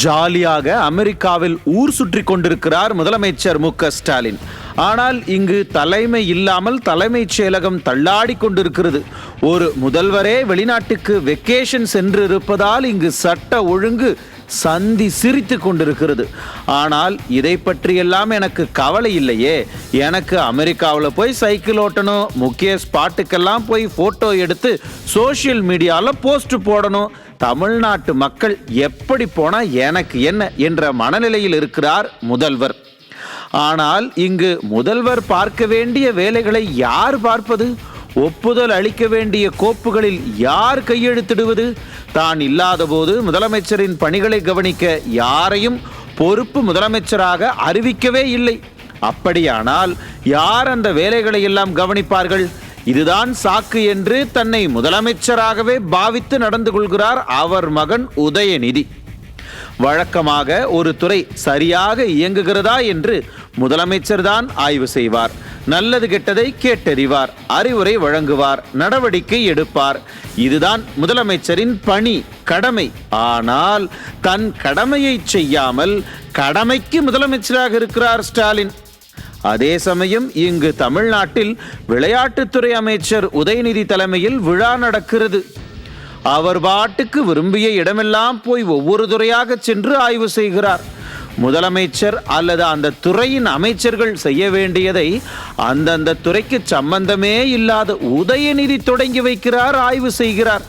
ஜாலியாக அமெரிக்காவில் ஊர் சுற்றி கொண்டிருக்கிறார் முதலமைச்சர் மு.க.ஸ்டாலின். ஆனால் இங்கு தலைமை இல்லாமல் தலைமைச் செயலகம் தள்ளாடி கொண்டிருக்கிறது. ஒரு முதல்வரே வெளிநாட்டுக்கு வெக்கேஷன் சென்று இருப்பதால் இங்கு சட்ட ஒழுங்கு சந்தி சிரித்து கொண்டிருக்கிறது. ஆனால் இதை பற்றியெல்லாம் எனக்கு கவலை இல்லையே. எனக்கு அமெரிக்காவில் போய் சைக்கிள் ஓட்டணும், முக்கிய ஸ்பாட்டுக்கெல்லாம் போய் போட்டோ எடுத்து சோசியல் மீடியாவில் போஸ்ட் போடணும். தமிழ்நாட்டு மக்கள் எப்படி போனா எனக்கு என்ன என்ற மனநிலையில் இருக்கிறார் முதல்வர். ஆனால் இங்கு முதல்வர் பார்க்க வேண்டிய வேலைகளை யார் பார்ப்பது? ஒப்புதல் அளிக்க வேண்டிய கோப்புகளில் யார் கையெழுத்திடுவது? தான் இல்லாத போது முதலமைச்சரின் பணிகளை கவனிக்க யாரையும் பொறுப்பு முதலமைச்சராக அறிவிக்கவே இல்லை. அப்படியானால் யார் அந்த வேலைகளை எல்லாம் கவனிப்பார்கள்? இதுதான் சாக்கு என்று தன்னை முதலமைச்சராகவே பாவித்து நடந்து கொள்கிறார் அவர் மகன் உதயநிதி. வழக்கமாக ஒரு துறை சரியாக இயங்குகிறதா என்று முதலமைச்சர் தான் ஆய்வு செய்வார். நல்லது கெட்டதை கேட்டறிவார், அறிவுரை வழங்குவார், நடவடிக்கை எடுப்பார். இதுதான் முதலமைச்சரின் பணி, கடமை. ஆனால் தன் கடமையை செய்யாமல் கடமைக்கு முதலமைச்சராக இருக்கிறார் ஸ்டாலின். அதே சமயம் இங்கு தமிழ்நாட்டில் விளையாட்டுத்துறை அமைச்சர் உதயநிதி தலைமையில் விழா நடக்கிறது. அவர் பாட்டுக்கு விரும்பிய இடமெல்லாம் போய் ஒவ்வொரு துறையாக சென்று ஆய்வு செய்கிறார். முதலமைச்சர் அல்லது அந்த துறையின் அமைச்சர்கள் செய்ய வேண்டியதை அந்தந்த துறைக்கு சம்பந்தமே இல்லாத உதயநிதி தொடங்கி வைக்கிறார், ஆய்வு செய்கிறார்.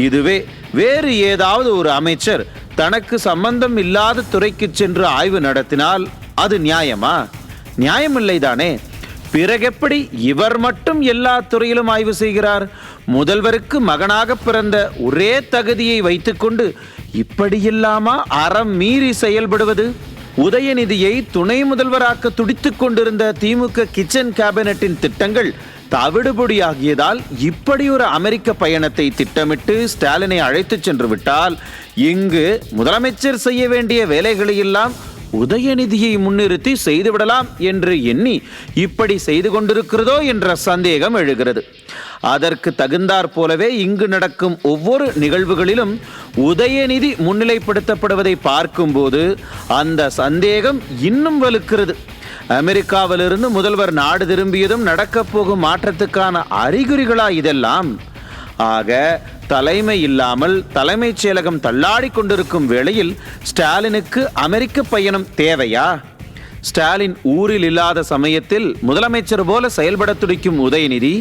இதுவே வேறு ஏதாவது ஒரு அமைச்சர் தனக்கு சம்பந்தம் இல்லாத துறைக்கு சென்று ஆய்வு நடத்தினால் அது நியாயமா? நியாயமில்லைதானே. பிறகெப்படி இவர் மட்டும் எல்லா துறையிலும் ஆய்வு செய்கிறார்? முதல்வருக்கு மகனாக பிறந்த ஒரே தகுதியை வைத்துக்கொண்டு இப்படியில்லாமா அறம் மீறி செயல்படுவது? உதயநிதியை துணை முதல்வராக்க துடித்துக் கொண்டிருந்த திமுக கிச்சன் கேபினட்டின் திட்டங்கள் தவிடுபொடியாகியதால் இப்படி ஒரு அமெரிக்க பயணத்தை திட்டமிட்டு ஸ்டாலினை அழைத்து சென்று விட்டால் இங்கு முதலமைச்சர் செய்ய வேண்டிய வேலைகளை எல்லாம் உதயநிதியை முன்னிறுத்தி செய்துவிடலாம் என்று எண்ணி இப்படி செய்து கொண்டிருக்கிறதோ என்ற சந்தேகம் எழுகிறது. அதற்கு தகுந்தாற் போலவே இங்கு நடக்கும் ஒவ்வொரு நிகழ்வுகளிலும் உதயநிதி முன்னிலைப்படுத்தப்படுவதை பார்க்கும்போது அந்த சந்தேகம் இன்னும் வலுக்கிறது. அமெரிக்காவிலிருந்து முதல்வர் நாடு திரும்பியதும் நடக்கப் போகும் மாற்றத்துக்கான அறிகுறிகளா இதெல்லாம்? ஆக தலைமை இல்லாமல் தலைமைச் செயலகம் தள்ளாடி கொண்டிருக்கும் வேளையில் ஸ்டாலினுக்கு அமெரிக்க பயணம் தேவையா? ஸ்டாலின் ஊரில் இல்லாத சமயத்தில் முதலமைச்சர் போல செயல்பட துடிக்கும் உதயநிதி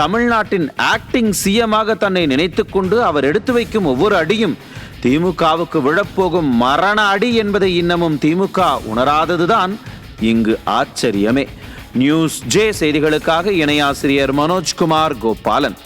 தமிழ்நாட்டின் ஆக்டிங் சிஎமாக தன்னை நினைத்து கொண்டு அவர் எடுத்து வைக்கும் ஒவ்வொரு அடியும் திமுகவுக்கு விழப்போகும் மரண அடி என்பதை இன்னமும் திமுக உணராததுதான் இங்கு ஆச்சரியமே. நியூஸ் ஜே செய்திகளுக்காக இணையாசிரியர் மனோஜ்குமார் கோபாலன்.